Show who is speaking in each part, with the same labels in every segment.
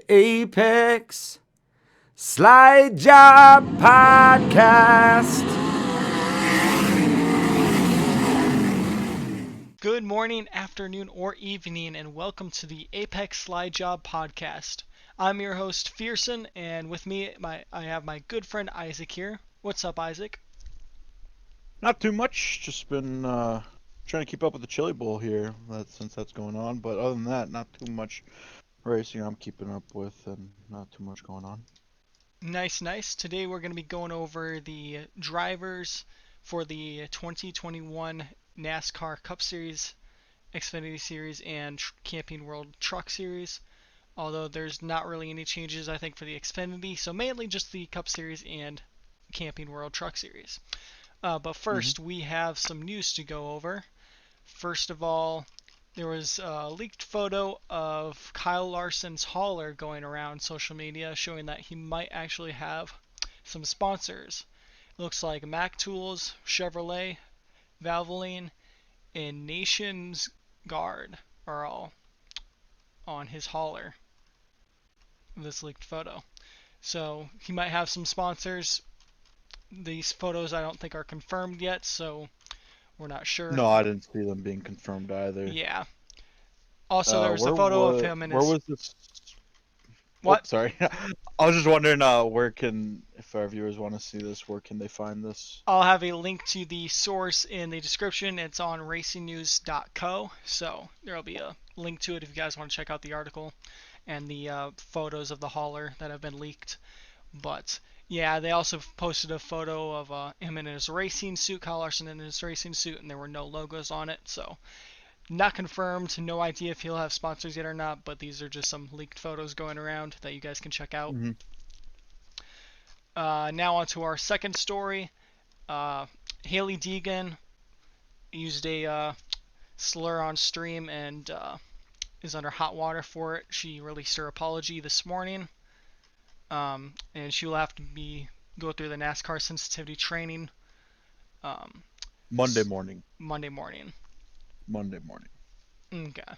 Speaker 1: Apex Slidejob Podcast.
Speaker 2: Good morning, afternoon, or evening, and welcome to the Apex Slidejob podcast. I'm your host, Fearson, and with me, I have my good friend Isaac here. What's up, Isaac?
Speaker 3: Not too much. Just been trying to keep up with the Chili Bowl here since that's going on. But other than that, not too much racing I'm keeping up with, and not too much going on.
Speaker 2: Nice, nice. Today we're going to be going over the drivers for the 2021 NASCAR Cup Series, Xfinity Series, and Camping World Truck Series. Although there's not really any changes, I think, for the Xfinity, so mainly just the Cup Series and Camping World Truck Series. But
Speaker 3: hmm
Speaker 2: first, we have some news to go over. First of all, there was a leaked photo of Kyle Larson's hauler going around social media showing that he might actually have some sponsors. It looks like Mac Tools, Chevrolet, Valvoline, and Nation's Guard are all on his hauler in this leaked photo. So he might have some sponsors. These photos I don't think are confirmed yet, so we're not sure.
Speaker 3: No, I didn't see them being confirmed either.
Speaker 2: Yeah. Also, there was a
Speaker 3: Where
Speaker 2: photo of
Speaker 3: was
Speaker 2: him in
Speaker 3: where
Speaker 2: his.
Speaker 3: was this? Oh,
Speaker 2: What?
Speaker 3: sorry. I was just wondering, if our viewers want to see this, where can they find this?
Speaker 2: I'll have a link to the source in the description. It's on racingnews.co, so there'll be a link to it if you guys want to check out the article and the photos of the hauler that have been leaked. But yeah, they also posted a photo of him in his racing suit, Kyle Larson in his racing suit, and there were no logos on it. So not confirmed, no idea if he'll have sponsors yet or not. But these are just some leaked photos going around that you guys can check out.
Speaker 3: hmm
Speaker 2: Now on to our second story. Hailie Deegan used a slur on stream and is under hot water for it. She released her apology this morning, and she will have to go through the NASCAR sensitivity training um,
Speaker 3: Monday morning.
Speaker 2: Monday morning.
Speaker 3: Monday morning.
Speaker 2: Okay.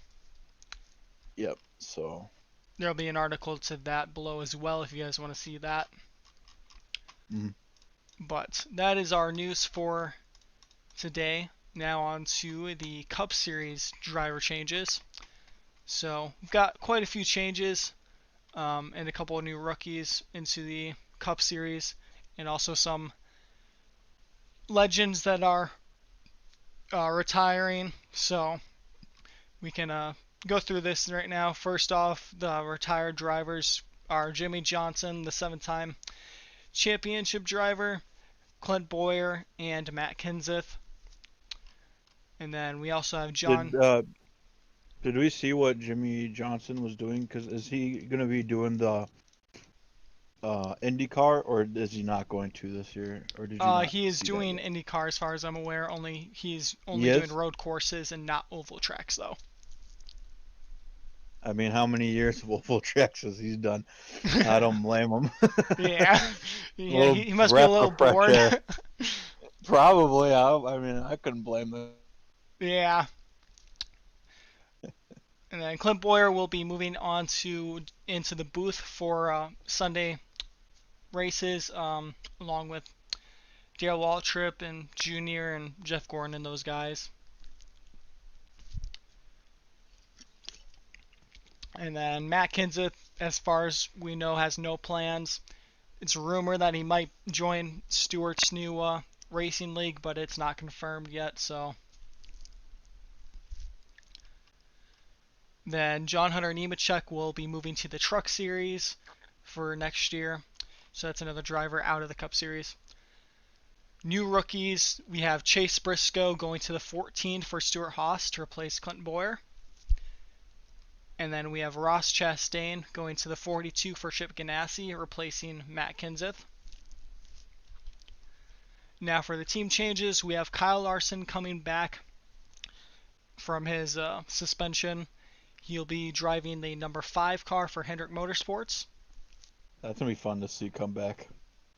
Speaker 3: Yep. So.
Speaker 2: There'll be an article to that below as well if you guys want to see that.
Speaker 3: mhm.
Speaker 2: But that is our news for today. Now on to the Cup Series driver changes. So we've got quite a few changes and a couple of new rookies into the Cup Series, and also some legends that are retiring. So we can go through this right now. First off, the retired drivers are Jimmy Johnson, the 7-time championship driver, Clint Bowyer, and Matt Kenseth. And then we also have
Speaker 3: Did
Speaker 2: John.
Speaker 3: did we see what Jimmy Johnson was doing? Because is he gonna be doing the IndyCar, or is he not going to this year? Or did you not
Speaker 2: He is
Speaker 3: see that
Speaker 2: doing
Speaker 3: yet?
Speaker 2: IndyCar as far as I'm aware. He's only doing
Speaker 3: Yes.
Speaker 2: road courses and not oval tracks though.
Speaker 3: I mean, how many years of oval tracks has he done? I don't blame him.
Speaker 2: Yeah,
Speaker 3: A
Speaker 2: yeah,
Speaker 3: little
Speaker 2: he must be a
Speaker 3: breath
Speaker 2: little
Speaker 3: of fresh
Speaker 2: bored.
Speaker 3: air. Probably. I mean, I couldn't blame them.
Speaker 2: Yeah, and then Clint Bowyer will be moving on to into the booth for Sunday races, along with Dale Waltrip and Junior and Jeff Gordon and those guys. And then Matt Kenseth, as far as we know, has no plans. It's a rumor that he might join Stewart's new racing league, but it's not confirmed yet. So then John Hunter Nemechek will be moving to the Truck Series for next year. So that's another driver out of the Cup Series. New rookies, we have Chase Briscoe going to the 14 for Stuart Haas to replace Clinton Boyer. And then we have Ross Chastain going to the 42 for Chip Ganassi, replacing Matt Kenseth. Now for the team changes, we have Kyle Larson coming back from his suspension. He'll be driving the number 5 car for Hendrick Motorsports.
Speaker 3: That's gonna be fun to see come back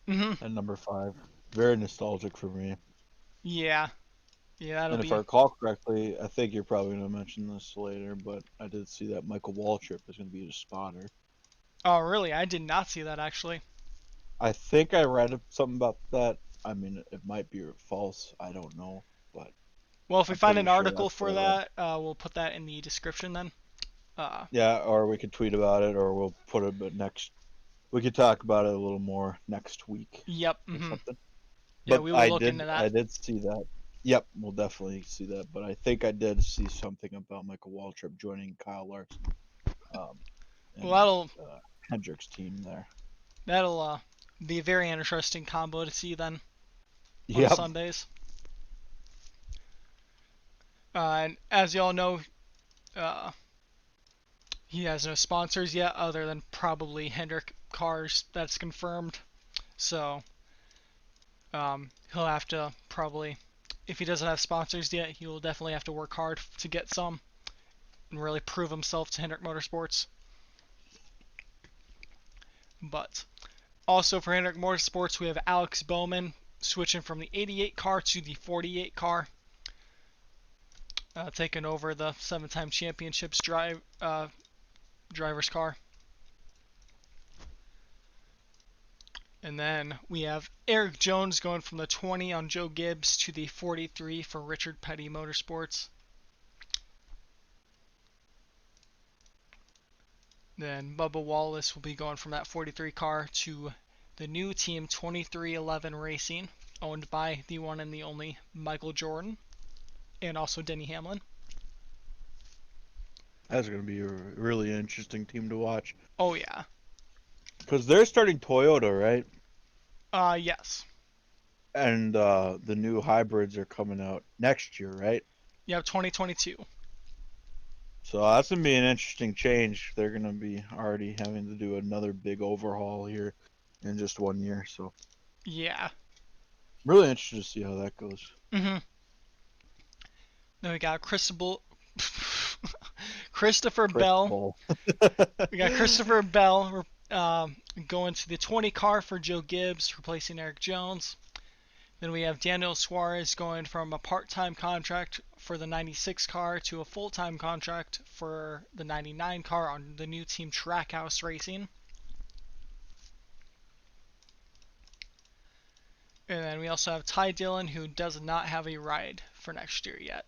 Speaker 2: Mm-hmm.
Speaker 3: at number 5. Very nostalgic for me.
Speaker 2: Yeah. Yeah, that'll
Speaker 3: And if I
Speaker 2: be.
Speaker 3: recall correctly, I think you're probably gonna mention this later, but I did see that Michael Waltrip is gonna be a spotter.
Speaker 2: Oh, really? I did not see that actually.
Speaker 3: I think I read something about that. I mean, it might be false. I don't know, but
Speaker 2: Well, if we
Speaker 3: I'm
Speaker 2: find
Speaker 3: pretty
Speaker 2: an
Speaker 3: sure
Speaker 2: article
Speaker 3: that's what
Speaker 2: for
Speaker 3: I read.
Speaker 2: that, we'll put that in the description then.
Speaker 3: Yeah, or we could tweet about it, or we'll put it. But next, we could talk about it a little more next week
Speaker 2: Yep.
Speaker 3: or something.
Speaker 2: Yeah,
Speaker 3: But
Speaker 2: we will look into
Speaker 3: I
Speaker 2: that.
Speaker 3: did see that. Yep, we'll definitely see that. But I think I did see something about Michael Waltrip joining Kyle Larson, um,
Speaker 2: Well,
Speaker 3: and Hendrick's team there.
Speaker 2: that'll be a very interesting combo to see then on
Speaker 3: Yep.
Speaker 2: Sundays. And as y'all know, uh, he has no sponsors yet, other than probably Hendrick Cars. That's confirmed. So he'll have to probably, if he doesn't have sponsors yet, he will definitely have to work hard to get some and really prove himself to Hendrick Motorsports. But also for Hendrick Motorsports, we have Alex Bowman switching from the 88 car to the 48 car, taking over the 7-time championships driver's car. And then we have Eric Jones going from the 20 on Joe Gibbs to the 43 for Richard Petty Motorsports. Then Bubba Wallace will be going from that 43 car to the new team 2311 Racing, owned by the one and the only Michael Jordan, and also Denny Hamlin.
Speaker 3: That's going to be a really interesting team to watch.
Speaker 2: Oh yeah.
Speaker 3: Because they're starting Toyota, right?
Speaker 2: Yes.
Speaker 3: And the new hybrids are coming out next year, right?
Speaker 2: You have 2022.
Speaker 3: So that's going to be an interesting change. They're going to be already having to do another big overhaul here in just 1 year. So
Speaker 2: Yeah.
Speaker 3: really interested to see how that goes.
Speaker 2: Then we got Christopher Bell.
Speaker 3: Ball.
Speaker 2: We got Christopher Bell going to the 20 car for Joe Gibbs, replacing Eric Jones. Then we have Daniel Suarez going from a part-time contract for the 96 car to a full-time contract for the 99 car on the new team Trackhouse Racing. And then we also have Ty Dillon, who does not have a ride for next year yet.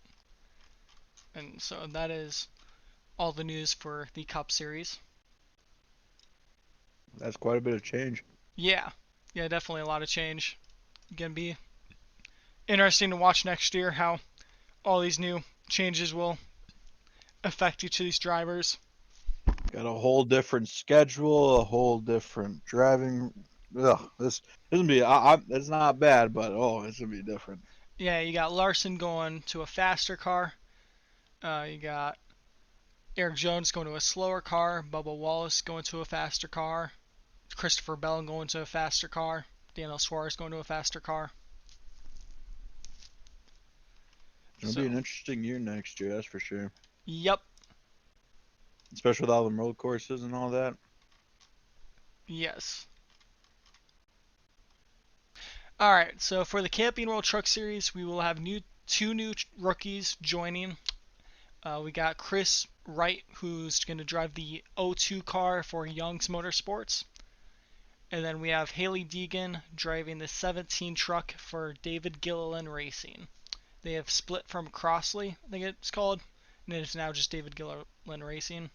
Speaker 2: And so that is all the news for the Cup Series.
Speaker 3: That's quite a bit of change.
Speaker 2: Yeah, definitely a lot of change. Gonna be interesting to watch next year how all these new changes will affect each of these drivers.
Speaker 3: Got a whole different schedule, a whole different driving. Ugh, this gonna be. It's not bad, but it's gonna be different.
Speaker 2: Yeah, you got Larson going to a faster car. You got Eric Jones going to a slower car. Bubba Wallace going to a faster car. Christopher Bell going to a faster car. Daniel Suarez going to a faster car.
Speaker 3: It's gonna be an interesting year next year, that's for sure.
Speaker 2: Yep.
Speaker 3: Especially with all the road courses and all that.
Speaker 2: Yes. Alright, so for the Camping World Truck Series, we will have two new rookies joining. We got Chris Wright, who's going to drive the 02 car for Young's Motorsports. And then we have Hailie Deegan driving the 17 truck for David Gilliland Racing. They have split from Crossley, I think it's called, and it is now just David Gilliland Racing.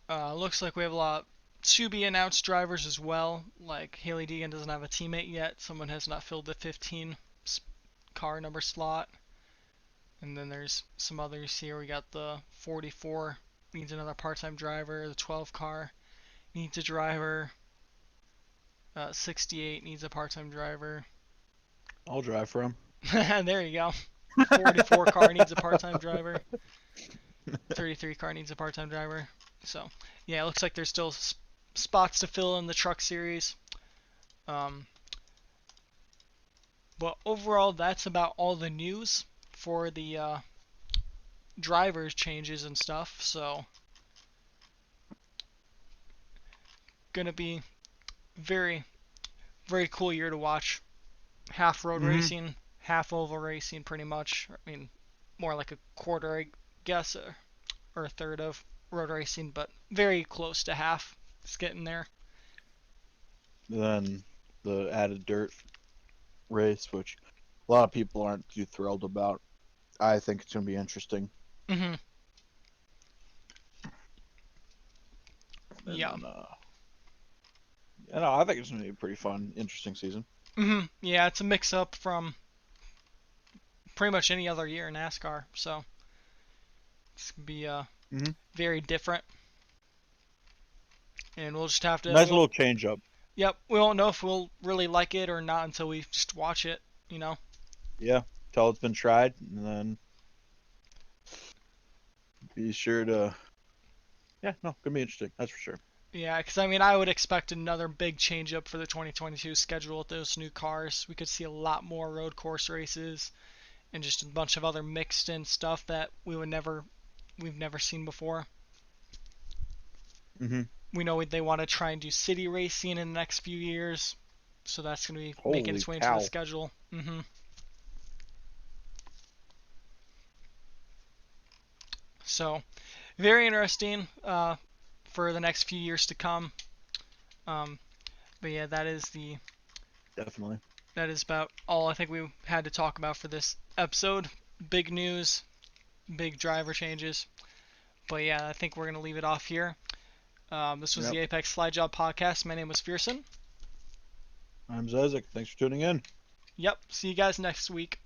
Speaker 2: Looks like we have a lot to be announced drivers as well. Like Hailie Deegan doesn't have a teammate yet. Someone has not filled the 15 car number slot. And then there's some others here. We got the 44 needs another part-time driver. The 12 car needs a driver. 68 needs a part-time driver.
Speaker 3: I'll drive for him.
Speaker 2: There you go. 44 car needs a part-time driver. 33 car needs a part-time driver. So, yeah, it looks like there's still spots to fill in the truck series. But overall, that's about all the news for the drivers changes and stuff. So, gonna be very, very cool year to watch. Half road racing, half oval racing, pretty much. I mean, more like a quarter, I guess, or a third of road racing, but very close to half. It's getting there.
Speaker 3: Then the added dirt race, which a lot of people aren't too thrilled about. I think it's going to be interesting.
Speaker 2: Mhm.
Speaker 3: And
Speaker 2: Yeah.
Speaker 3: then, I think it's going to be a pretty fun, interesting season.
Speaker 2: Mhm. Yeah, it's a mix up from pretty much any other year in NASCAR, so it's gonna be very different. And we'll just have to.
Speaker 3: Nice little change up.
Speaker 2: Yep, we won't know if we'll really like it or not until we just watch it. You know.
Speaker 3: Yeah, till it's been tried, and then be sure to. Yeah, no, gonna be interesting. That's for sure.
Speaker 2: Yeah, because I mean, I would expect another big change up for the 2022 schedule with those new cars. We could see a lot more road course races and just a bunch of other mixed in stuff that we've never seen before.
Speaker 3: Mm-hmm.
Speaker 2: We know they want to try and do city racing in the next few years, so that's going to be making
Speaker 3: Holy
Speaker 2: its way into the
Speaker 3: cow!
Speaker 2: schedule. So, very interesting for the next few years to come. But yeah,
Speaker 3: Definitely.
Speaker 2: that is about all I think we had to talk about for this episode. Big news, big driver changes. But yeah, I think we're going to leave it off here. This was the Apex Slidejob podcast. My name was Fearson.
Speaker 3: I'm Zezek. Thanks for tuning in.
Speaker 2: Yep. See you guys next week.